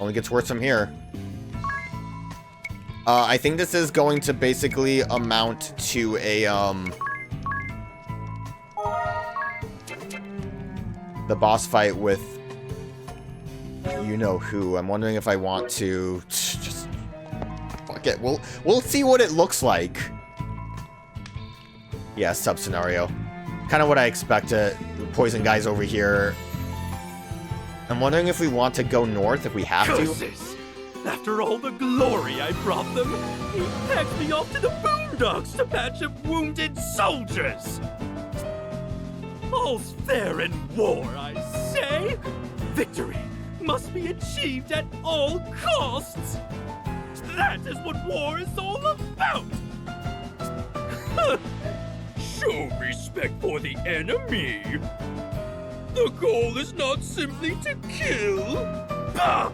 Only gets worse from here. I think this is going to basically amount to a, the boss fight with you-know-who. I'm wondering if I want to just... Fuck it. We'll see what it looks like. Yeah, sub-scenario. Kind of what I expected. Poison guys over here. I'm wondering if we want to go north, if we have to. After all the glory I brought them, he packed me off to the boondocks to patch up wounded soldiers. All's fair in war, I say. Victory must be achieved at all costs. That is what war is all about. Show respect for the enemy. The goal is not simply to kill. Bah!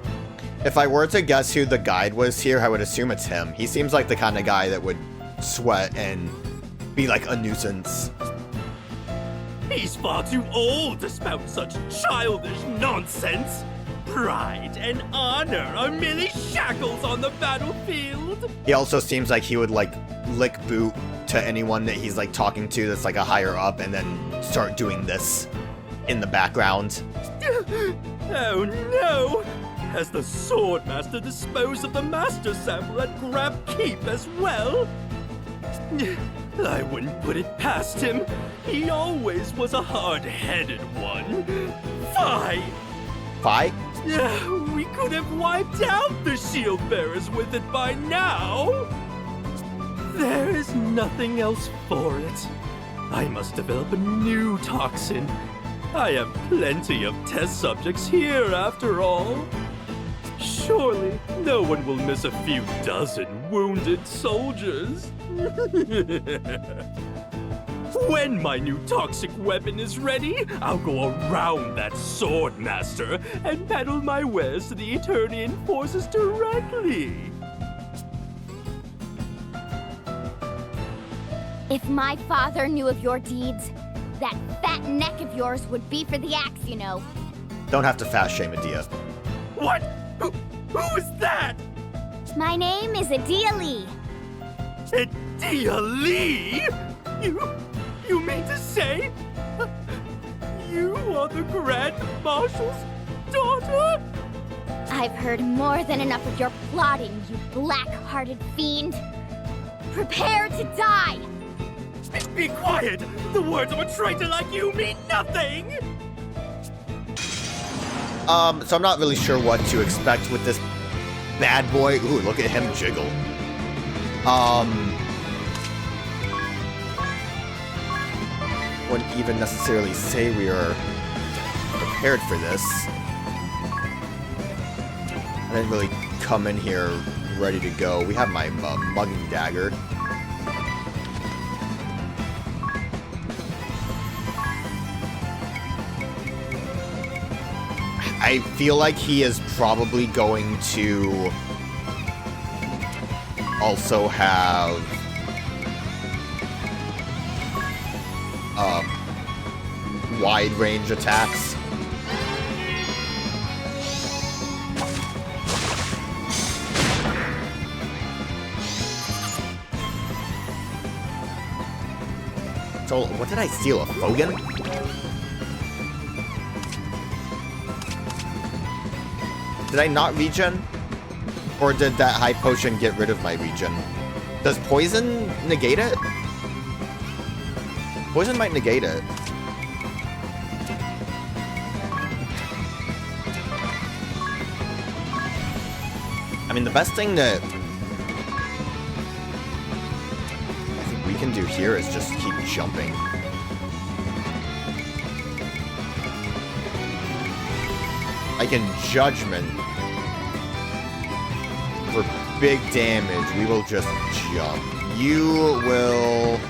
If I were to guess who the guide was here, I would assume it's him. He seems like the kind of guy that would sweat and be like a nuisance. He's far too old to spout such childish nonsense. Pride and honor are merely shackles on the battlefield. He also seems like he would like lick boot to anyone that he's like talking to that's like a higher up and then start doing this in the background. Oh no! Has the Swordmaster disposed of the Master Sample at Grab Keep as well? I wouldn't put it past him. He always was a hard-headed one. Fie! Fie? We could have wiped out the shield bearers with it by now. There is nothing else for it. I must develop a new toxin. I have plenty of test subjects here after all. Surely no one will miss a few dozen wounded soldiers. When my new toxic weapon is ready, I'll go around that Swordmaster and peddle my wares to the Eternian forces directly. If my father knew of your deeds, that fat neck of yours would be for the axe, you know. Don't have to fast shame Adia. What? Who is that? My name is Adia Lee. Adia Lee? You mean to say you are the Grand Marshal's daughter? I've heard more than enough of your plotting, you black-hearted fiend. Prepare to die! Be quiet! The words of a traitor like you mean nothing! So I'm not really sure what to expect with this bad boy. Ooh, look at him jiggle. Wouldn't even necessarily say we are prepared for this. I didn't really come in here ready to go. We have my mugging dagger. I feel like he is probably going to also have wide range attacks. So, what did I steal? A Fogan? Did I not regen? Or did that high potion get rid of my regen? Does poison negate it? Poison might negate it. I mean, the best thing that I think we can do here is just keep jumping. I can Judgment. For big damage, we will just jump. You will...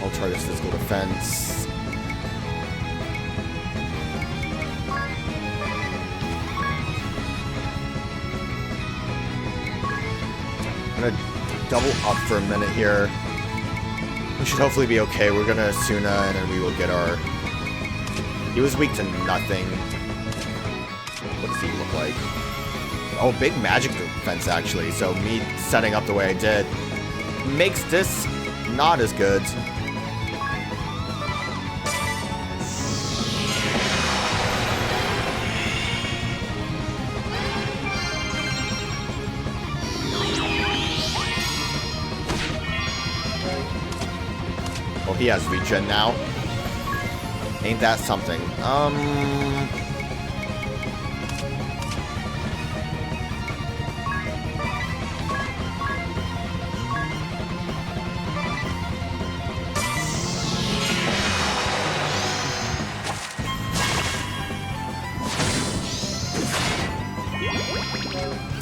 I'll try this physical defense. I'm gonna double up for a minute here. We should hopefully be okay. We're gonna Asuna, and then we will get our... He was weak to nothing. What does he look like? Oh, big magic defense, actually. So me setting up the way I did makes this not as good. Oh, he has regen now. Ain't that something?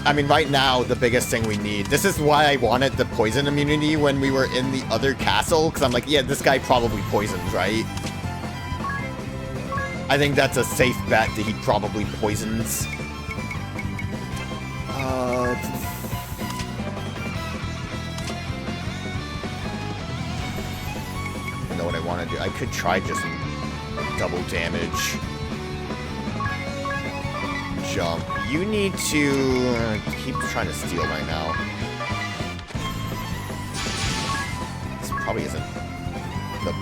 I mean, right now, the biggest thing we need... This is why I wanted the poison immunity when we were in the other castle, because I'm like, yeah, this guy probably poisons, right? I think that's a safe bet that he probably poisons. I don't know what I want to do. I could try just double damage. Jump. You need to keep trying to steal right now. This probably isn't the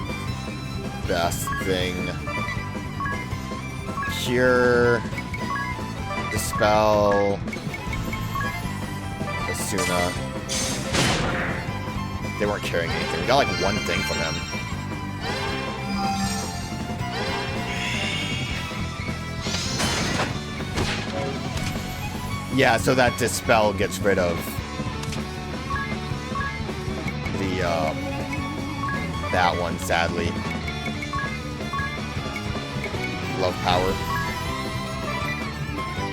best thing. Cure, Dispel, Asuna. They weren't carrying anything. We got like one thing from him. Yeah, so that Dispel gets rid of the, that one, sadly. Love power.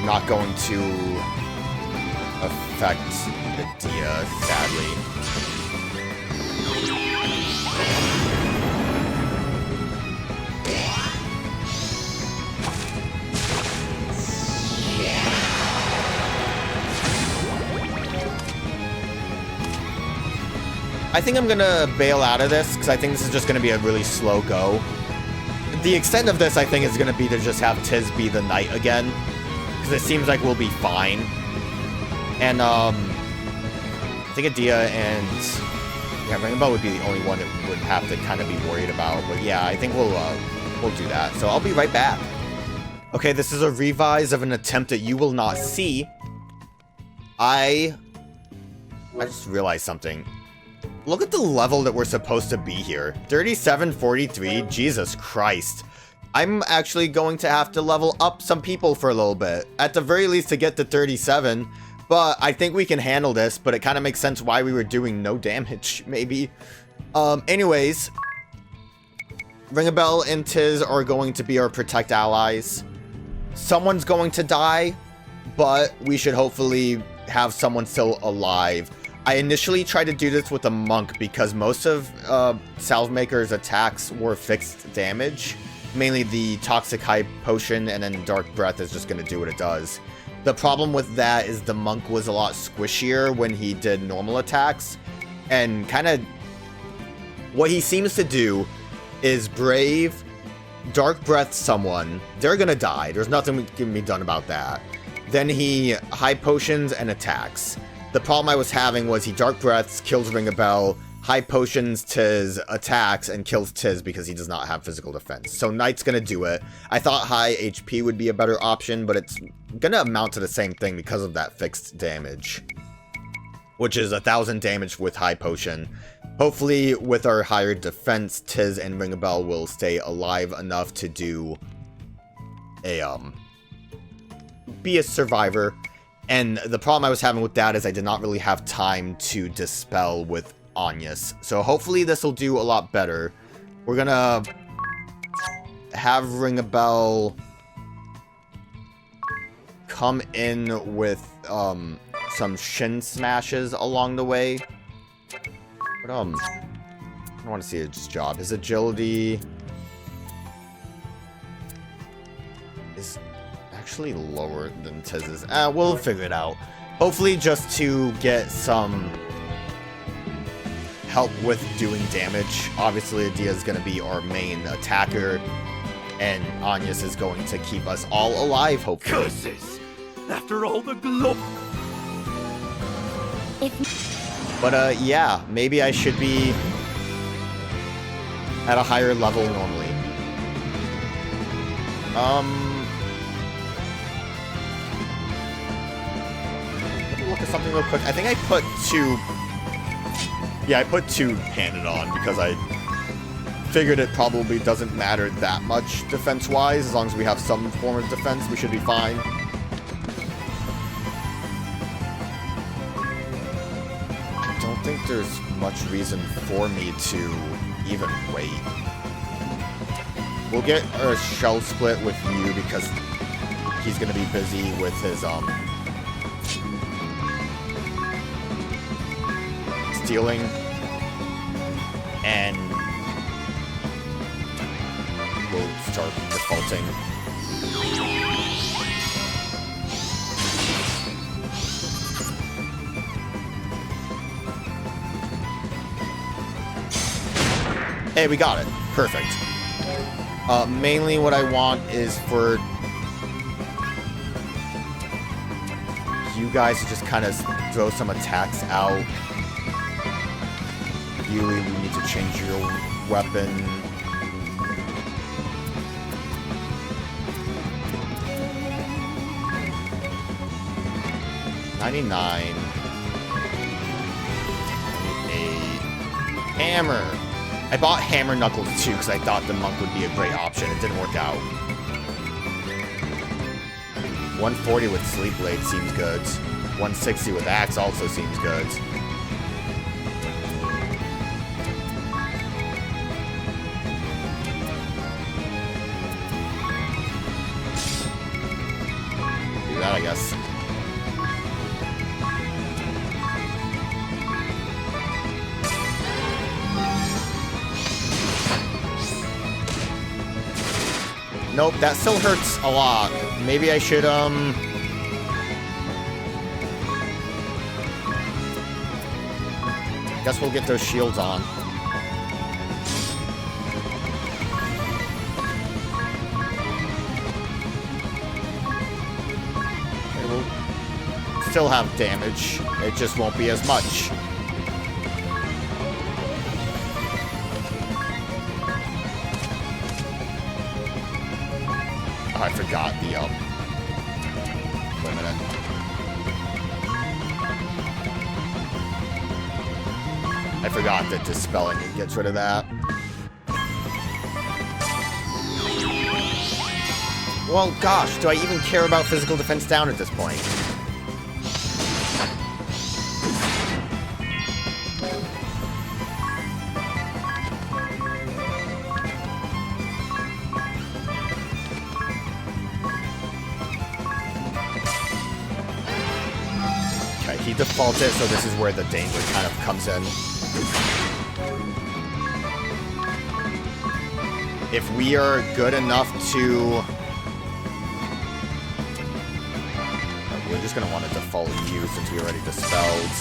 Not going to affect Adia, sadly. I think I'm gonna bail out of this, because I think this is just gonna be a really slow go. The extent of this, I think, is gonna be to just have Tiz be the knight again, because it seems like we'll be fine. And, I think Adia and... Yeah, Rainbow would be the only one that would have to kind of be worried about, but yeah, I think we'll do that. So I'll be right back. Okay, this is a revise of an attempt that you will not see. I just realized something. Look at the level that we're supposed to be here. 3743, Jesus Christ. I'm actually going to have to level up some people for a little bit. At the very least to get to 37. But I think we can handle this, but it kind of makes sense why we were doing no damage, maybe. Anyways. Ringabel and Tiz are going to be our protect allies. Someone's going to die, but we should hopefully have someone still alive. I initially tried to do this with a monk because most of Salvemaker's attacks were fixed damage. Mainly the Toxic High Potion, and then Dark Breath is just going to do what it does. The problem with that is the monk was a lot squishier when he did normal attacks. And kind of what he seems to do is Brave, Dark Breath someone. They're going to die. There's nothing can be done about that. Then he High Potions and attacks. The problem I was having was he Dark Breaths, kills Ringabel, High Potions Tiz, attacks, and kills Tiz because he does not have physical defense. So Knight's gonna do it. I thought high HP would be a better option, but it's gonna amount to the same thing because of that fixed damage. Which is 1,000 damage with High Potion. Hopefully, with our higher defense, Tiz and Ringabel will stay alive enough to do a, be a survivor. And the problem I was having with that is I did not really have time to dispel with Agnès. So hopefully this will do a lot better. We're gonna have Ringabel come in with some shin smashes along the way. But I don't want to see his job. His agility is actually lower than Tiz's. We'll figure it out. Hopefully just to get some help with doing damage. Obviously, Adia is going to be our main attacker, and Agnès is going to keep us all alive, hopefully. Curses! After all the glory. But, yeah, maybe I should be at a higher level normally. Let me look at something real quick. I think I put 2... Yeah, I put 2 handed on because I figured it probably doesn't matter that much defense-wise. As long as we have some form of defense, we should be fine. I don't think there's much reason for me to even wait. We'll get a shell split with you because he's gonna be busy with his, stealing, and we'll start defaulting. Hey, we got it. Perfect. Mainly what I want is for you guys to just kind of throw some attacks out. Really, we need to change your weapon. $99. Hammer. I bought Hammer Knuckles too because I thought the Monk would be a great option. It didn't work out. 140 with Sleep Blade seems good. 160 with Axe also seems good. Do that, I guess. Nope, that still hurts a lot. Maybe I should, guess we'll get those shields on. It will still have damage. It just won't be as much. Oh, I forgot the, wait a minute. I forgot that dispelling gets rid of that. Well, gosh, do I even care about physical defense down at this point? He defaulted, so this is where the danger kind of comes in. If we are good enough to... We're just going to want to default you since we already dispelled.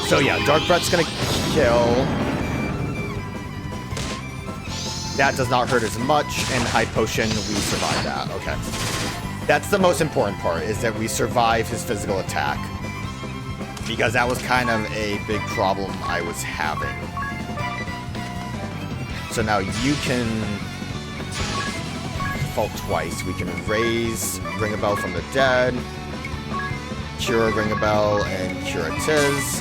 So yeah, Dark Breath's going to kill. That does not hurt as much, and High Potion, we survive that. Okay. That's the most important part, is that we survive his physical attack. Because that was kind of a big problem I was having. So now you can default twice. We can raise Ring a Bell from the dead, cure Ring a Bell, and cure a Tiz.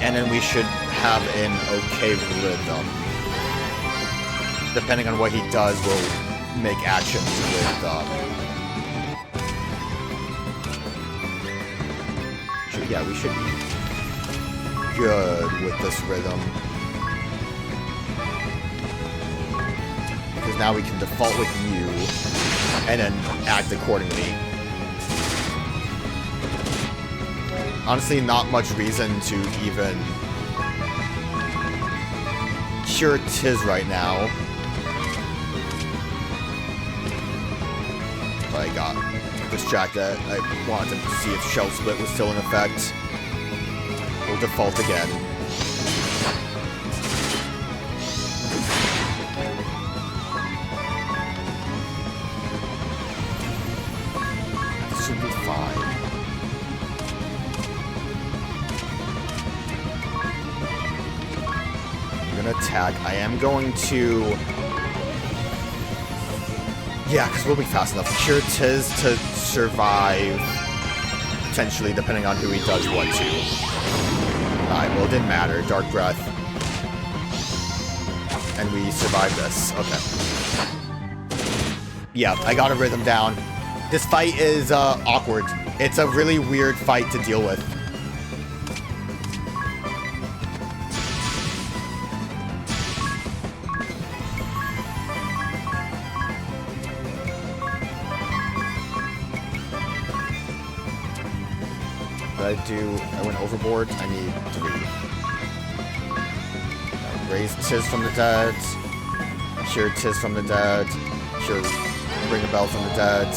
And then we should have an okay rhythm. Depending on what he does, we'll make actions with, yeah, we should be good with this rhythm. Because now we can default with you, and then act accordingly. Honestly, not much reason to even cure Tiz right now. I got distracted. I wanted to see if Shell Split was still in effect. We'll default again. This should be fine. I'm gonna attack. I am going to... Yeah, because we'll be fast enough. Cure Tiz to survive, potentially, depending on who he does what to. Alright, well, it didn't matter. Dark Breath. And we survived this. Okay. Yeah, I got a rhythm down. This fight is awkward. It's a really weird fight to deal with. I went overboard. I need 3. Raise Tiz from the dead. Cure Tiz from the dead. Cure Ring a Bell from the dead.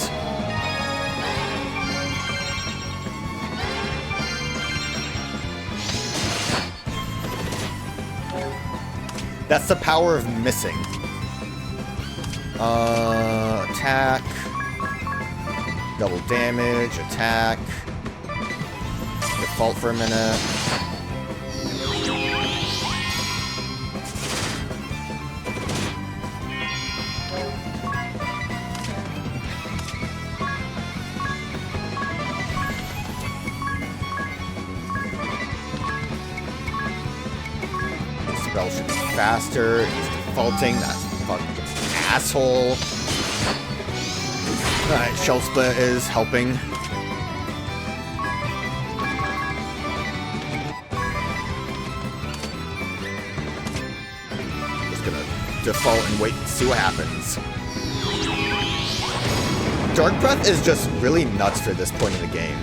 That's the power of missing. Attack. Double damage. Attack. Default for a minute. The spell should be faster. He's defaulting. That's fucking asshole. Alright, Shell Split is helping. Default and wait and see what happens. Dark Breath is just really nuts for this point in the game.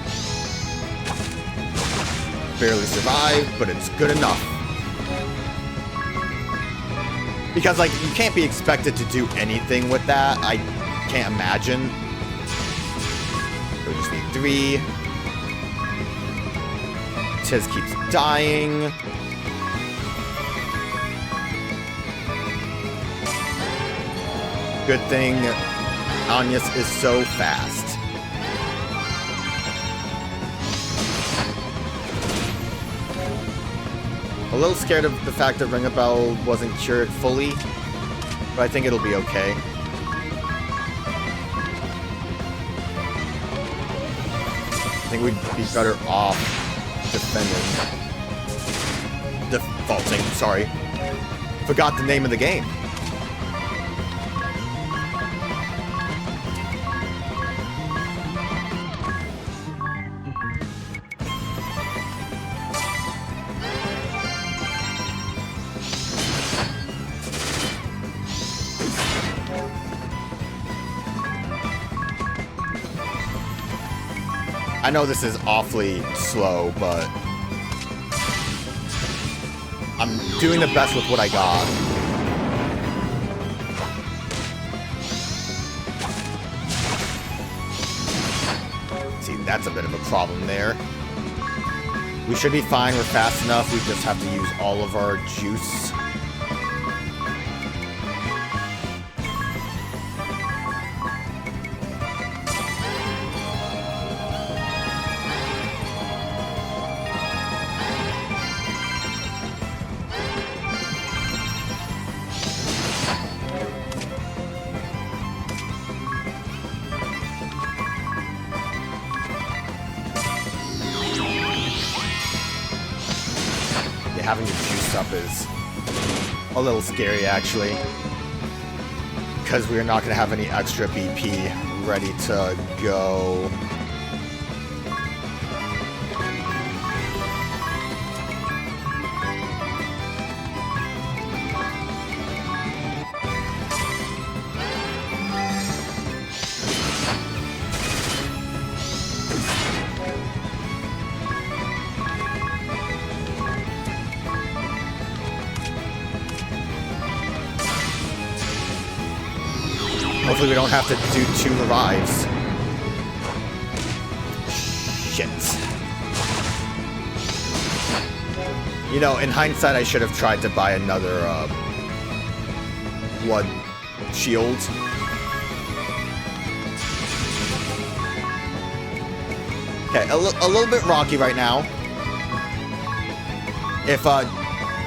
Barely survived, but it's good enough. Because, like, you can't be expected to do anything with that. I can't imagine. We just need 3. Tiz keeps dying. Good thing Agnès is so fast. A little scared of the fact that Ring a Bell wasn't cured fully, but I think it'll be okay. I think we'd be better off defending. Defaulting, sorry. Forgot the name of the game. I know this is awfully slow, but I'm doing the best with what I got. See, that's a bit of a problem there. We should be fine. We're fast enough. We just have to use all of our juice. Having to juice up is a little scary, actually, because we're not going to have any extra BP ready to go. Hopefully we don't have to do 2 revives. Shit. You know, in hindsight, I should have tried to buy another, blood shield. Okay, a little bit rocky right now. If,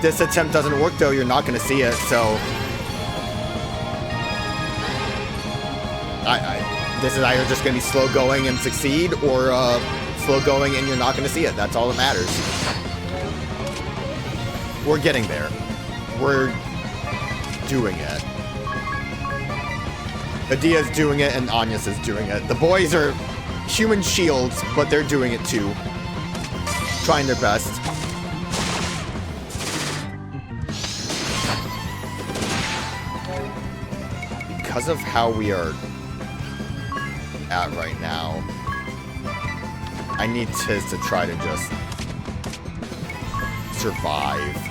this attempt doesn't work, though, you're not gonna see it, so... This is either just gonna be slow going and succeed, or, slow going and you're not gonna see it. That's all that matters. We're getting there. We're doing it. Adia's doing it and Agnès is doing it. The boys are human shields, but they're doing it too. Trying their best. Because of how we are at right now, I need Tiz to try to just survive.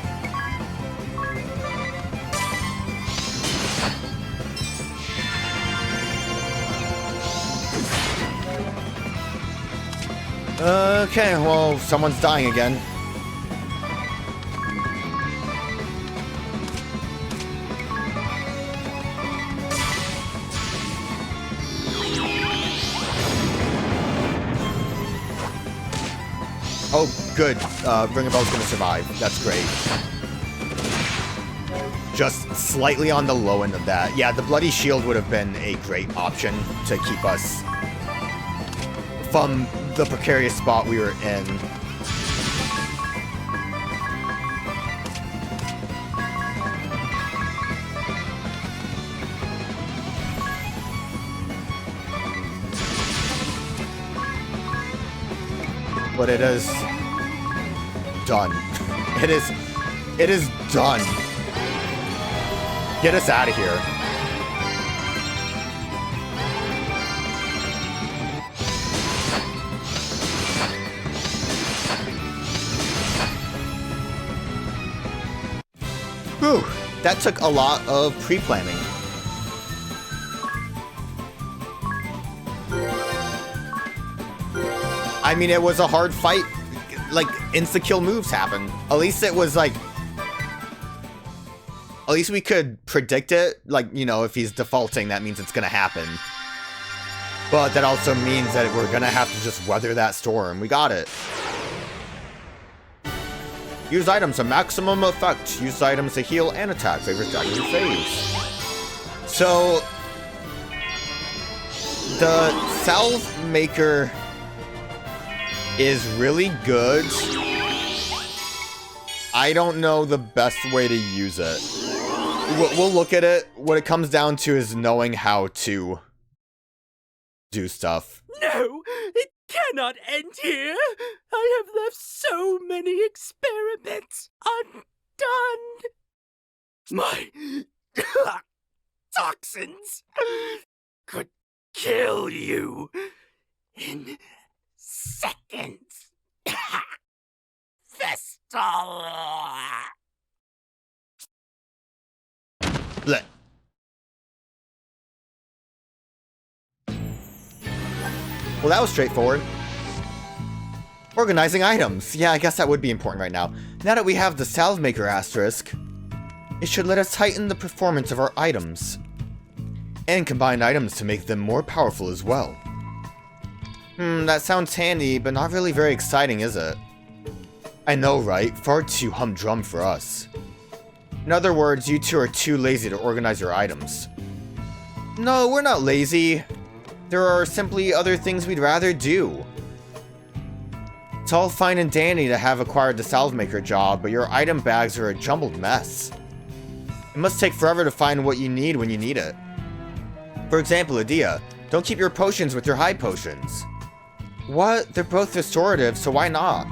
Okay, well, someone's dying again. Oh, good. Ringabell's gonna survive. That's great. Just slightly on the low end of that. Yeah, the Bloody Shield would have been a great option to keep us from the precarious spot we were in. But it is done. It is done. Get us out of here. Whew, that took a lot of pre-planning. I mean, it was a hard fight. Like, insta-kill moves happen. At least it was, like... At least we could predict it. Like, you know, if he's defaulting, that means it's gonna happen. But that also means that we're gonna have to just weather that storm. We got it. Use items to maximum effect. Use items to heal and attack. Favorite dragon phase. So... The salve maker... is really good. I don't know the best way to use it. We'll look at it. What it comes down to is knowing how to do stuff. No, it cannot end here. I have left so many experiments undone. My toxins could kill you in seconds. Vestal. Blech. Well, that was straightforward. Organizing items. Yeah, I guess that would be important right now. Now that we have the salve maker asterisk, it should let us heighten the performance of our items. And combine items to make them more powerful as well. That sounds handy, but not really very exciting, is it? I know, right? Far too humdrum for us. In other words, you two are too lazy to organize your items. No, we're not lazy. There are simply other things we'd rather do. It's all fine and dandy to have acquired the salve maker job, but your item bags are a jumbled mess. It must take forever to find what you need when you need it. For example, Adia, don't keep your potions with your high potions. What? They're both restorative, so why not?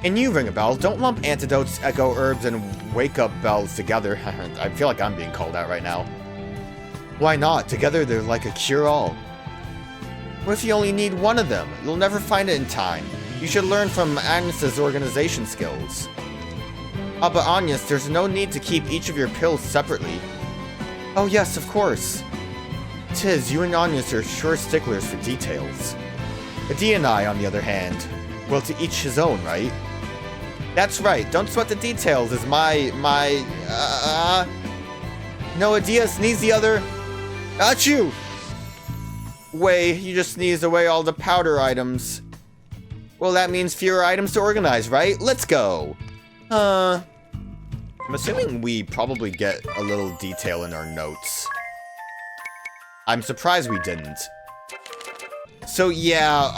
And you, Ringabell, don't lump antidotes, echo herbs, and wake-up bells together. I feel like I'm being called out right now. Why not? Together they're like a cure-all. What if you only need one of them? You'll never find it in time. You should learn from Agnès' organization skills. But Agnès, there's no need to keep each of your pills separately. Oh yes, of course. Tiz, you and Agnès are sure sticklers for details. Adia and I, on the other hand, well, to each his own, right? That's right. Don't sweat the details is my no idea. Sneeze the other. Achoo! Way, you just sneezed away all the powder items. Well, that means fewer items to organize, right? Let's go. I'm assuming we probably get a little detail in our notes. I'm surprised we didn't. So yeah,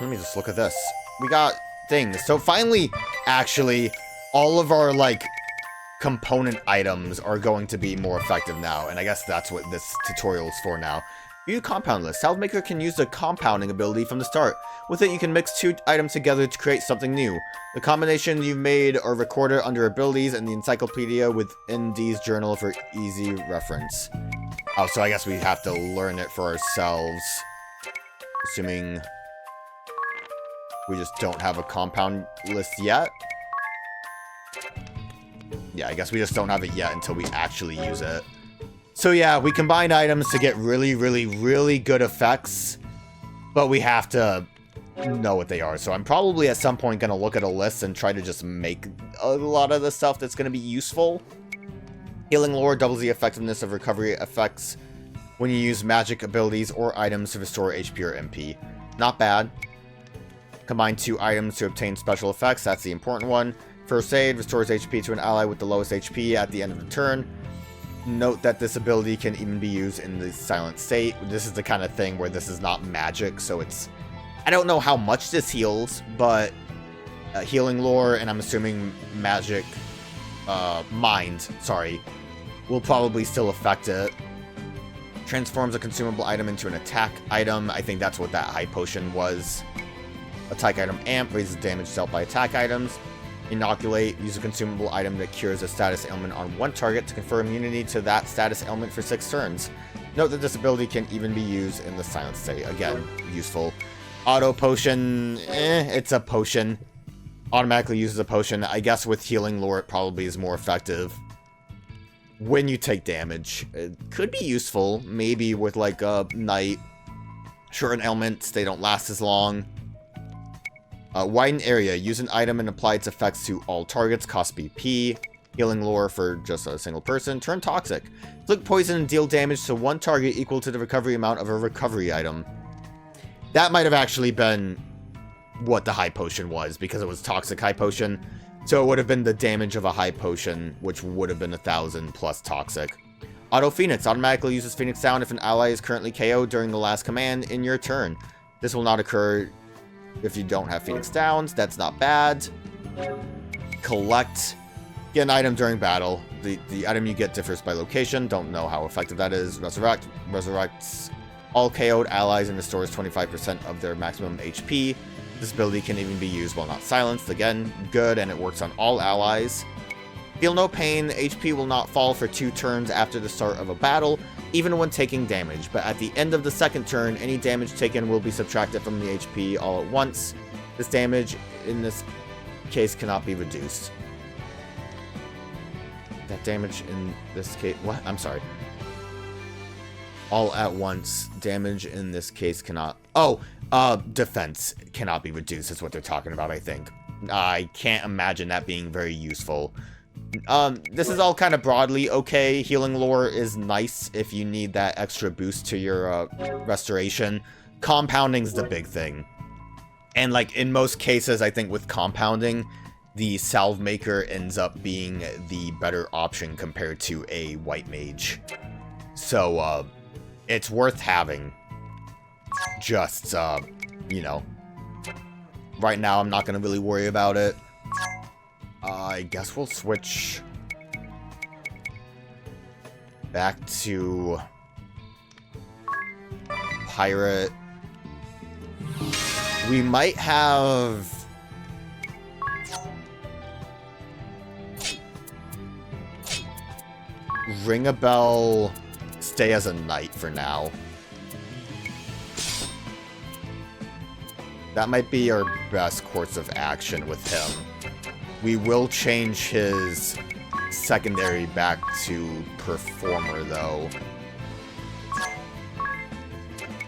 let me just look at this. We got things. So finally, actually, all of our, like, component items are going to be more effective now, and I guess that's what this tutorial is for now. View compound list. Salve Maker can use the compounding ability from the start. With it, you can mix 2 items together to create something new. The combination you've made are recorded under abilities in the encyclopedia within D's journal for easy reference. Oh, so I guess we have to learn it for ourselves. Assuming we just don't have a compound list yet. Yeah, I guess we just don't have it yet until we actually use it. So yeah, we combine items to get really, really, really good effects, but we have to know what they are. So I'm probably at some point going to look at a list and try to just make a lot of the stuff that's going to be useful. Healing Lore doubles the effectiveness of recovery effects when you use magic abilities or items to restore HP or MP. Not bad. Combine 2 items to obtain special effects. That's the important one. First Aid restores HP to an ally with the lowest HP at the end of the turn. Note that this ability can even be used in the silent state. This is the kind of thing where this is not magic, so it's... I don't know how much this heals, but Healing Lore, and I'm assuming magic... Mind, sorry, will probably still affect it. Transforms a consumable item into an attack item. I think that's what that high potion was. Attack item amp raises damage dealt by attack items. Inoculate, use a consumable item that cures a status ailment on one target to confer immunity to that status ailment for 6 turns. Note that this ability can even be used in the silent state. Again, useful. Auto potion, it's a potion. Automatically uses a potion. I guess with Healing Lore it probably is more effective when you take damage. It could be useful, maybe with like a night. Shorten ailments, they don't last as long. Widen area. Use an item and apply its effects to all targets. Cost BP. Healing Lore for just a single person. Turn toxic. Inflict poison and deal damage to one target equal to the recovery amount of a recovery item. That might have actually been what the high potion was, because it was toxic high potion. So it would have been the damage of a high potion, which would have been 1,000 plus toxic. Auto Phoenix. Automatically uses Phoenix Sound if an ally is currently KO'd during the last command in your turn. This will not occur if you don't have Phoenix Downs. That's not bad. Collect. Get an item during battle. The item you get differs by location. Don't know how effective that is. Resurrect. Resurrects all KO'd allies and restores 25% of their maximum HP. This ability can even be used while not silenced. Again, good, and it works on all allies. Feel no pain. HP will not fall for 2 turns after the start of a battle, even when taking damage, but at the end of the second turn, any damage taken will be subtracted from the HP all at once. This damage, in this case, cannot be reduced. That damage in this case... What? I'm sorry. All at once. Damage in this case cannot... Oh! Defense cannot be reduced is what they're talking about, I think. I can't imagine that being very useful. This is all kind of broadly okay. Healing Lore is nice if you need that extra boost to your restoration. Compounding's the big thing. And like in most cases, I think with compounding, the Salve Maker ends up being the better option compared to a White Mage. So, it's worth having. Just, you know. Right now, I'm not going to really worry about it. I guess we'll switch back to Pirate. We might have... Ring a Bell stay as a knight for now. That might be our best course of action with him. We will change his secondary back to Performer, though.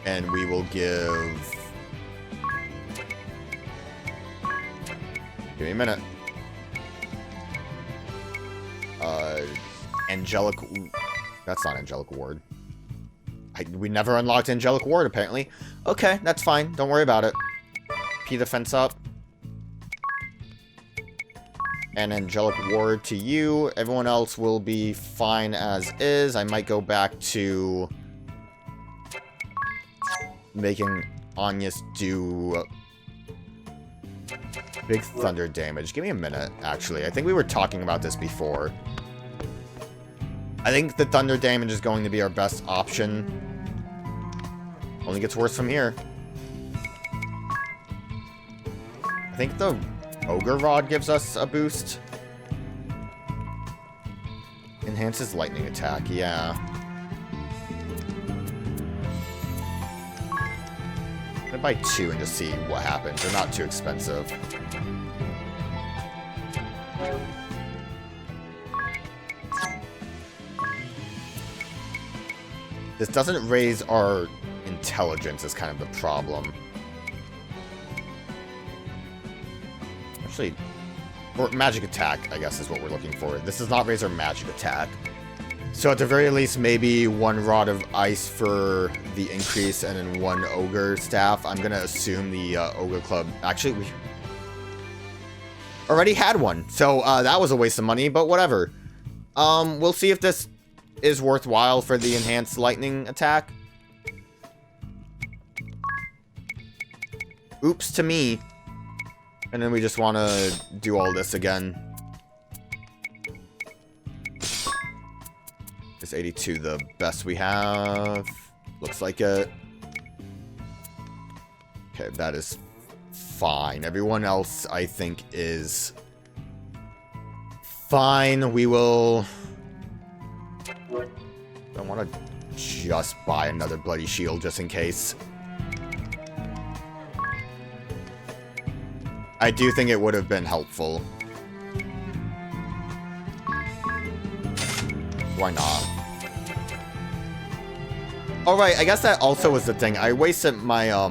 And we will give... Give me a minute. Angelic... That's not Angelic Ward. We never unlocked Angelic Ward, apparently. Okay, that's fine. Don't worry about it. P defense up. And Angelic Ward to you. Everyone else will be fine as is. I might go back to making Agnès do big thunder damage. Give me a minute, actually. I think we were talking about this before. I think the thunder damage is going to be our best option. Only gets worse from here. I think the Ogre Rod gives us a boost. Enhances lightning attack, yeah. I'm gonna buy 2 and just see what happens. They're not too expensive. This doesn't raise our intelligence is kind of the problem. Actually, or magic attack, I guess, is what we're looking for. This does not raise our magic attack. So at the very least, maybe 1 Rod of Ice for the increase and then 1 Ogre Staff. I'm going to assume the Ogre Club... Actually, we already had one. So that was a waste of money, but whatever. We'll see if this is worthwhile for the enhanced lightning attack. Oops to me. And then we just want to do all this again. Is 82 the best we have? Looks like it. Okay, that is fine. Everyone else, I think, is fine. We will... I want to just buy another bloody shield just in case. I do think it would have been helpful. Why not? Alright, I guess that also was the thing. I wasted my, I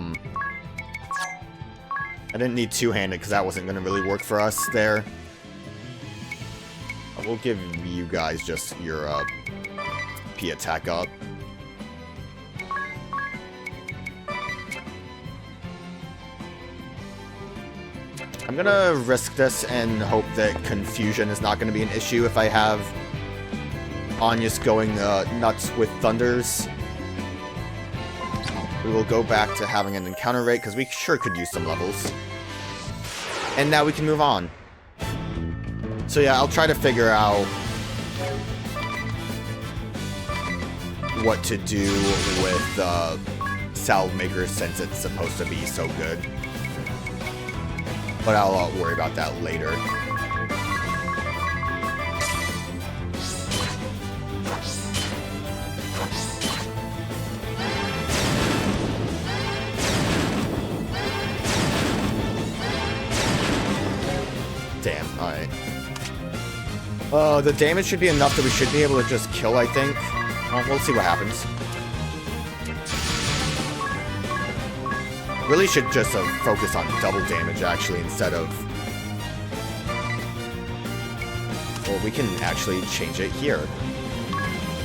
didn't need two-handed because that wasn't going to really work for us there. We'll give you guys just your, P attack up. I'm gonna risk this and hope that confusion is not gonna be an issue if I have Agnès going nuts with thunders. We will go back to having an encounter rate because we sure could use some levels. And now we can move on. So yeah, I'll try to figure out what to do with Salve Maker since it's supposed to be so good. But I'll worry about that later. Damn, alright. The damage should be enough that we should be able to just kill, I think. Well, we'll see what happens. Really should just focus on double damage, actually, instead of... Well, we can actually change it here.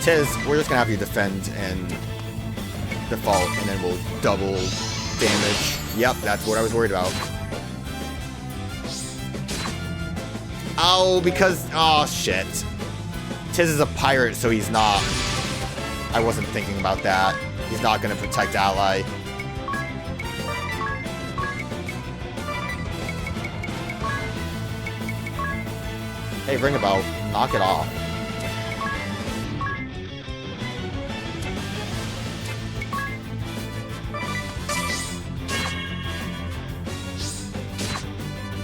Tiz, we're just gonna have you defend and default, and then we'll double damage. Yep, that's what I was worried about. Oh, because... Oh, shit. Tiz is a pirate, so he's not... I wasn't thinking about that. He's not gonna protect ally. Hey, ring a bell. Knock it off.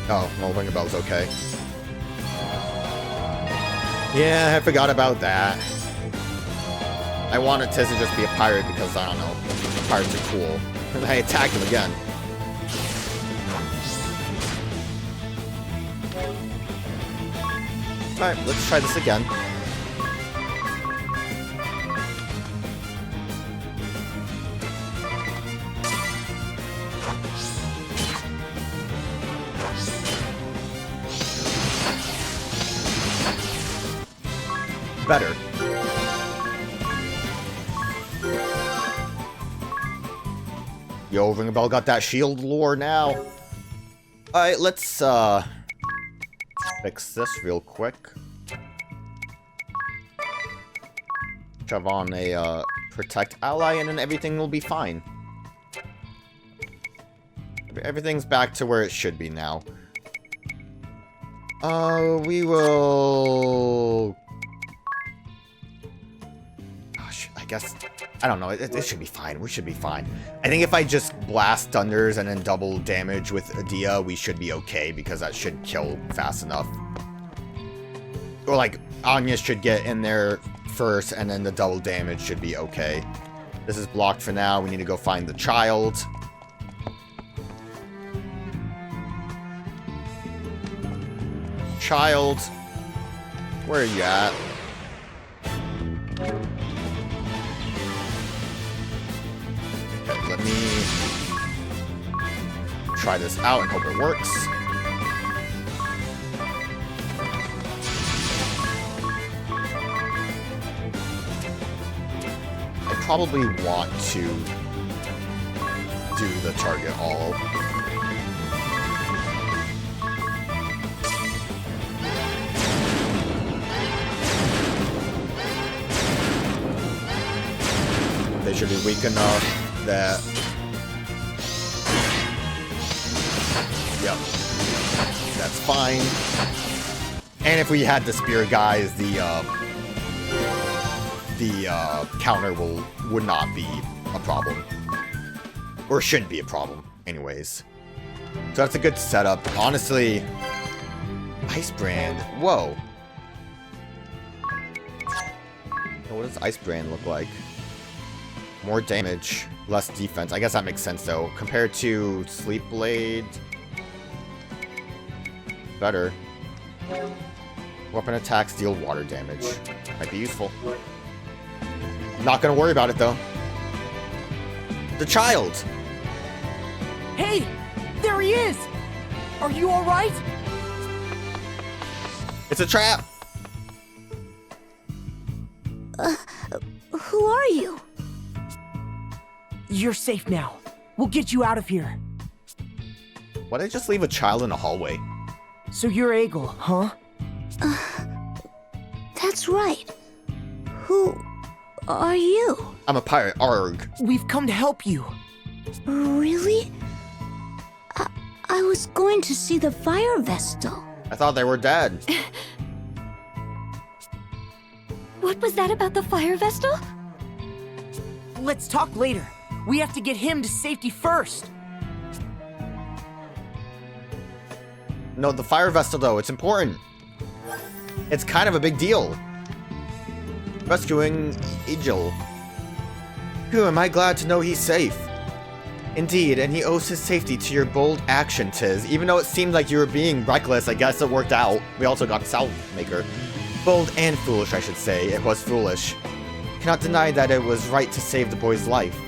Oh, well, ring a bell's okay. Yeah, I forgot about that. I wanted Tiz to just be a pirate because, I don't know, pirates are cool. And I attacked him again. Alright, let's try this again. Better. Yo, Ring a Bell got that shield lore now. Alright, let's fix this real quick. Shove on a protect ally and then everything will be fine. Everything's back to where it should be now. We will... Gosh, I guess... I don't know, it should be fine. We should be fine. I think if I just blast thunders and then double damage with Adia, we should be okay, because that should kill fast enough. Or like, Agnès should get in there first, and then the double damage should be okay. This is blocked for now. We need to go find the child. Child, where are you at? Okay, let me try this out and hope it works. I probably want to do the target all. They should be weak enough that... Yep. That's fine. And if we had the spear guys, the counter would not be a problem. Or shouldn't be a problem, anyways. So that's a good setup. Honestly, Ice Brand. Whoa. What does Ice Brand look like? More damage, less defense. I guess that makes sense, though. Compared to Sleep Blade... Better. Weapon attacks deal water damage. Might be useful. Not gonna worry about it, though. The child! Hey! There he is! Are you alright? It's a trap! Who are you? You're safe now. We'll get you out of here. Why'd I just leave a child in a hallway? So you're Egil, huh? That's right. Who are you? I'm a pirate, Arg. We've come to help you. Really? I was going to see the fire vestal. I thought they were dead. What was that about the fire vestal? Let's talk later. We have to get him to safety first. No, the fire vestal, though, it's important. It's kind of a big deal. Rescuing Egil. Who am I glad to know he's safe. Indeed, and he owes his safety to your bold action, Tiz. Even though it seemed like you were being reckless, I guess it worked out. We also got Saltmaker. Bold and foolish, I should say. It was foolish. Cannot deny that it was right to save the boy's life.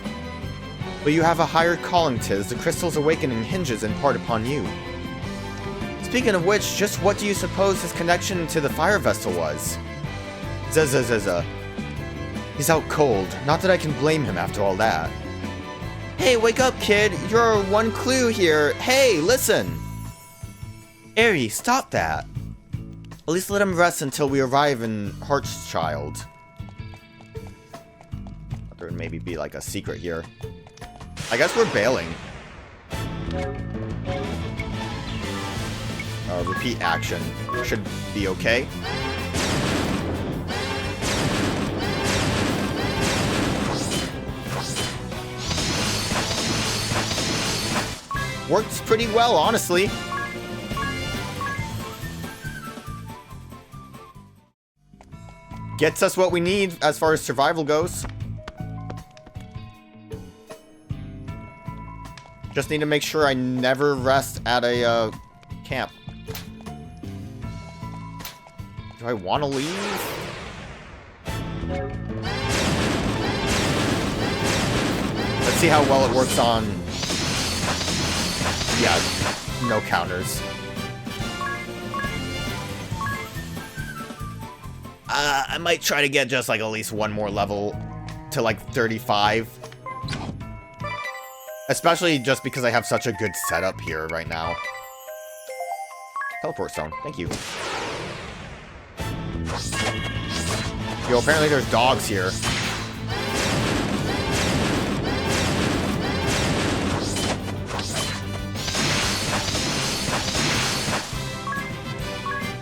But you have a higher calling, Tiz. The crystal's awakening hinges in part upon you. Speaking of which, just what do you suppose his connection to the fire vestal was? Zza. He's out cold. Not that I can blame him after all that. Hey, wake up, kid. You're one clue here. Hey, listen. Aerie, stop that. At least let him rest until we arrive in Heartchild. There would maybe be like a secret here. I guess we're bailing. Repeat action. Should be okay. Works pretty well, honestly. Gets us what we need as far as survival goes. Just need to make sure I never rest at a camp. Do I want to leave? Let's see how well it works on... Yeah, no counters. I might try to get just like at least one more level to like 35. Especially just because I have such a good setup here right now. Teleport stone, thank you. Yo, apparently there's dogs here.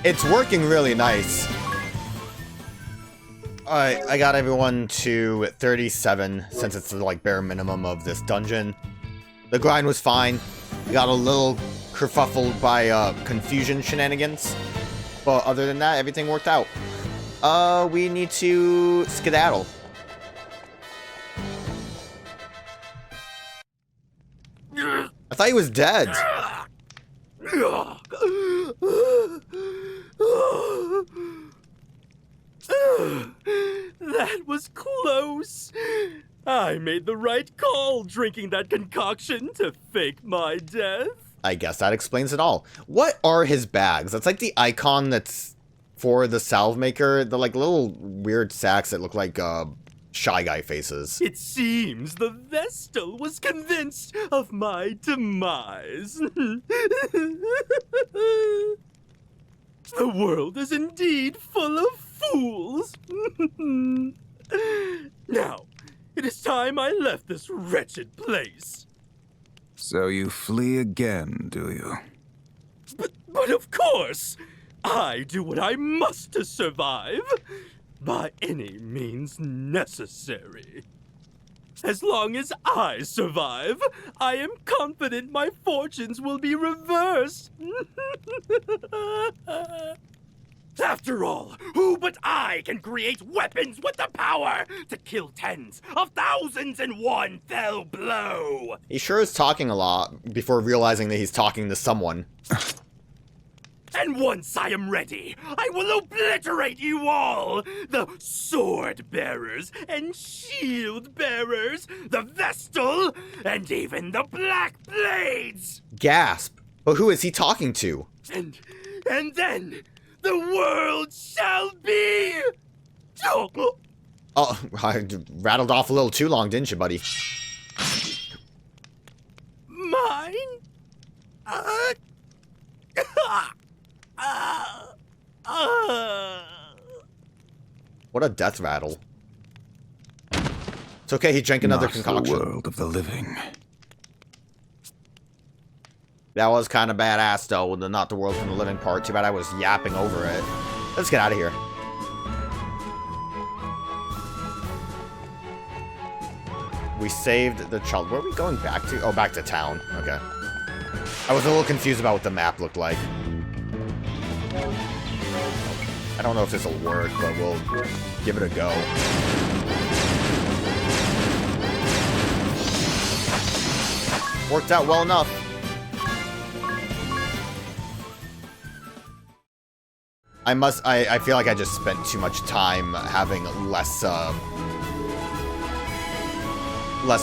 It's working really nice. Alright, I got everyone to 37 since it's the like bare minimum of this dungeon. The grind was fine. I got a little kerfuffled by confusion shenanigans. But other than that, everything worked out. We need to skedaddle. I thought he was dead. That was close. I made the right call drinking that concoction to fake my death. I guess that explains it all. What are his bags? That's like the icon that's for the salve maker. The like little weird sacks that look like Shy Guy faces. It seems the Vestal was convinced of my demise. The world is indeed full of fools. Now, it is time I left this wretched place. So you flee again, do you? But of course, I do what I must to survive, by any means necessary. As long as I survive, I am confident my fortunes will be reversed. After all, who but I can create weapons with the power to kill tens of thousands in one fell blow? He sure is talking a lot before realizing that he's talking to someone. And once I am ready, I will obliterate you all! The sword bearers and shield bearers, the Vestal, and even the Black Blades! Gasp! But who is he talking to? And then, the world shall be... Oh, I rattled off a little too long, didn't you, buddy? Mine? What a death rattle. It's okay, he drank another concoction. The world of the living. That was kind of badass, though, the not the world from the living part. Too bad I was yapping over it. Let's get out of here. We saved the child. Where are we going back to? Oh, back to town. Okay. I was a little confused about what the map looked like. I don't know if this will work, but we'll give it a go. Worked out well enough. I feel like I just spent too much time having less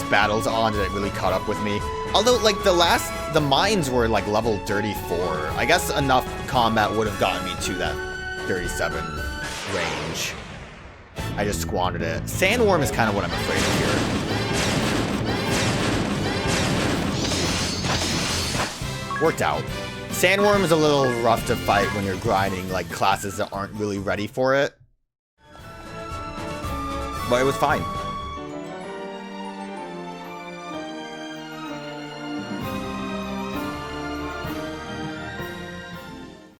battles on that it really caught up with me. Although, like, the mines were, like, level 34. I guess enough combat would have gotten me to that 37 range. I just squandered it. Sandworm is kind of what I'm afraid of here. Worked out. Sandworm is a little rough to fight when you're grinding, like, classes that aren't really ready for it. But it was fine.